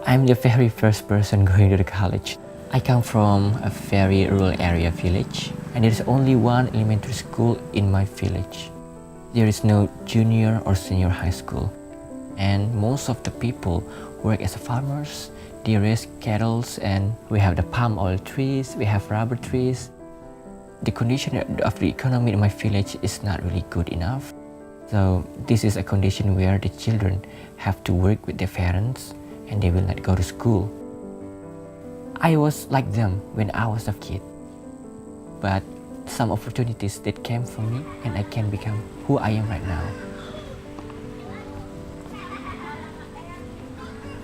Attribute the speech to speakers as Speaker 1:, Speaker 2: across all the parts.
Speaker 1: I'm the very first person going to the college. I come from a very rural area village, and there's only one elementary school in my village. There is no junior or senior high school, and most of the people work as farmers. They raise cattle, and we have the palm oil trees, we have rubber trees. The condition of the economy in my village is not really good enough. So this is a condition where the children have to work with their parents and they will not go to school. I was like them when I was a kid, but some opportunities that came for me and I can become who I am right now.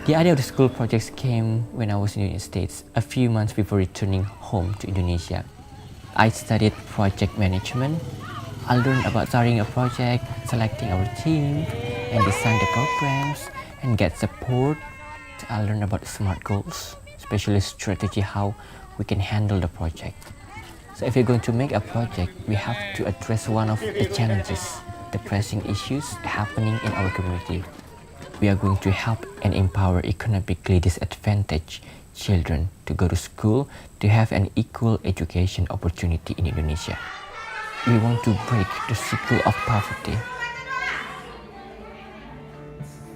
Speaker 1: The idea of the school projects came when I was in the United States, a few months before returning home to Indonesia. I studied project management. I learned about starting a project, selecting our team, and design the programs, and get support. I learned about SMART goals, especially strategy, how we can handle the project. So if you're going to make a project, we have to address one of the challenges, the pressing issues happening in our community. We are going to help and empower economically disadvantaged children to go to school, to have an equal education opportunity in Indonesia. We want to break the cycle of poverty.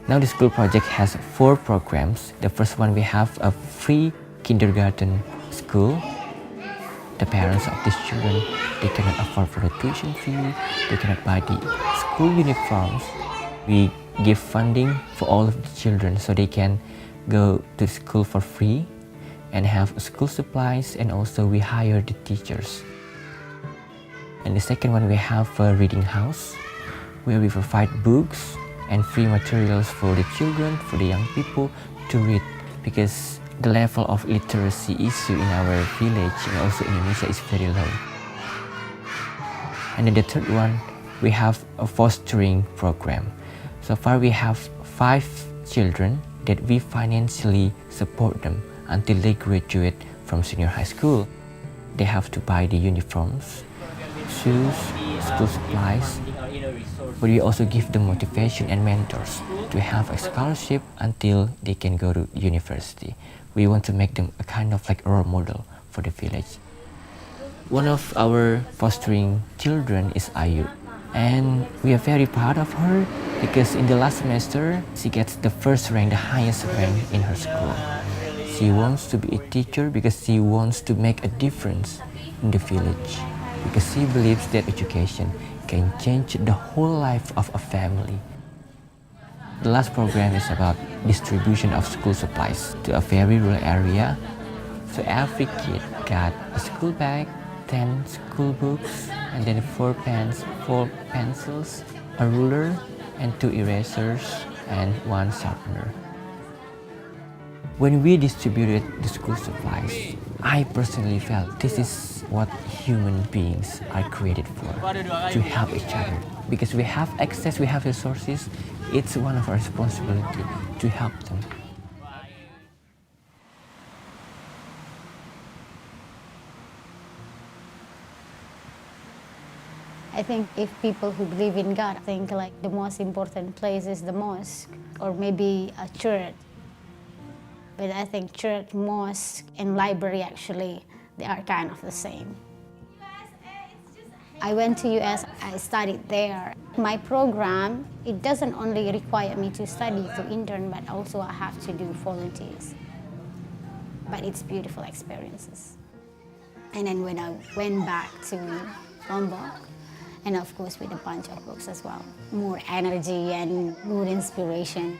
Speaker 1: Now the school project has 4 programs. The first one, we have a free kindergarten school. The parents of these children, they cannot afford for the tuition fee, they cannot buy the school uniforms. We give funding for all of the children so they can go to school for free and have school supplies, and also we hire the teachers. And the second one, we have a reading house where we provide books and free materials for the children, for the young people to read, because the level of literacy issue in our village and also in Indonesia is very low. And then the third one, we have a fostering program. So far we have 5 children that we financially support them until they graduate from senior high school. They have to buy the uniforms, shoes, school supplies, but we also give them motivation and mentors to have a scholarship until they can go to university. We want to make them a kind of like a role model for the village. One of our fostering children is Ayu, and we are very proud of her because in the last semester she gets the first rank, the highest rank in her school. She wants to be a teacher because she wants to make a difference in the village, because she believes that education can change the whole life of a family. The last program is about distribution of school supplies to a very rural area. So every kid got a school bag, 10 school books, and then 4 pens, 4 pencils, a ruler, and 2 erasers, and 1 sharpener. When we distributed the school supplies, I personally felt this is what human beings are created for, to help each other. Because we have access, we have resources, it's one of our responsibility to help them.
Speaker 2: I think if people who believe in God think like the most important place is the mosque or maybe a church. But I think church, mosque, and library actually, they are kind of the same. I went to US, I studied there. My program, it doesn't only require me to study, to intern, but also I have to do volunteers. But it's beautiful experiences. And then when I went back to Lombok, and of course with a bunch of books as well, more energy and more inspiration.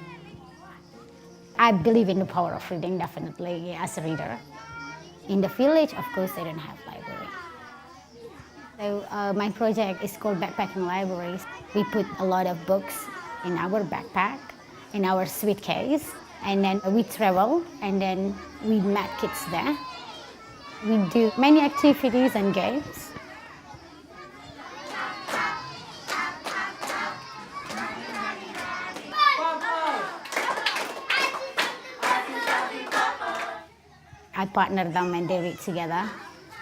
Speaker 2: I believe in the power of reading, definitely, as a reader. In the village, of course, they don't have library. So my project is called Backpacking Libraries. We put a lot of books in our backpack, in our suitcase, and then we travel, and then we met kids there. We do many activities and games. I partner them and they read together,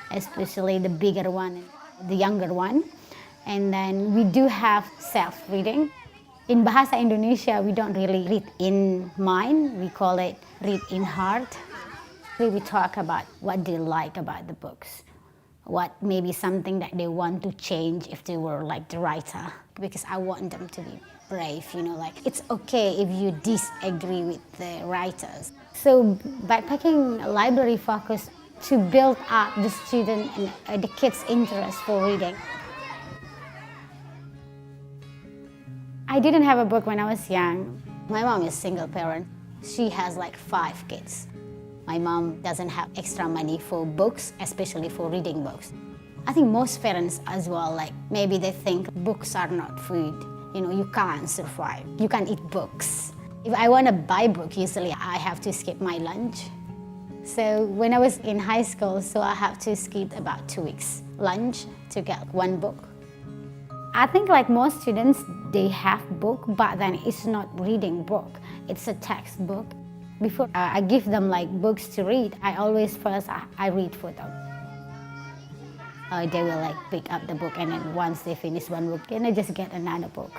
Speaker 2: especially the bigger one, the younger one. And then we do have self-reading. In Bahasa Indonesia, we don't really read in mind. We call it read in heart. We talk about what they like about the books, what maybe something that they want to change if they were like the writer, because I want them to be brave, like it's okay if you disagree with the writers. So backpacking library focus to build up the student and the kids' interest for reading. I didn't have a book when I was young. My mom is a single parent. She has like 5 kids. My mom doesn't have extra money for books, especially for reading books. I think most parents as well, like maybe they think books are not food. You can't survive. You can't eat books. If I want to buy a book, usually I have to skip my lunch. So when I was in high school, so I have to skip about 2 weeks lunch to get 1 book. I think like most students, they have book, but then it's not reading book. It's a textbook. Before I give them like books to read, I always first I read for them. They will like pick up the book, and then once they finish 1 book, then they just get another book.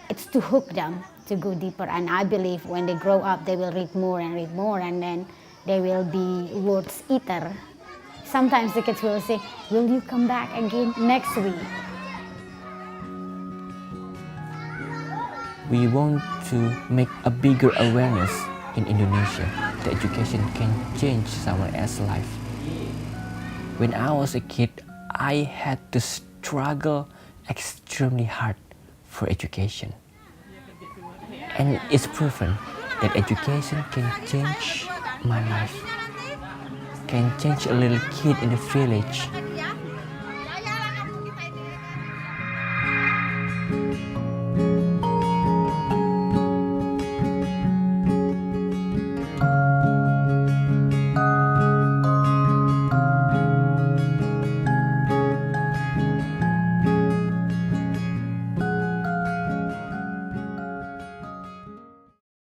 Speaker 2: It's to hook them to go deeper, and I believe when they grow up, they will read more, and then they will be words eater. Sometimes the kids will say, "Will you come back again next week?"
Speaker 1: We want to make a bigger awareness in Indonesia that education can change someone else's life. When I was a kid, I had to struggle extremely hard for education. And it's proven that education can change my life, can change a little kid in the village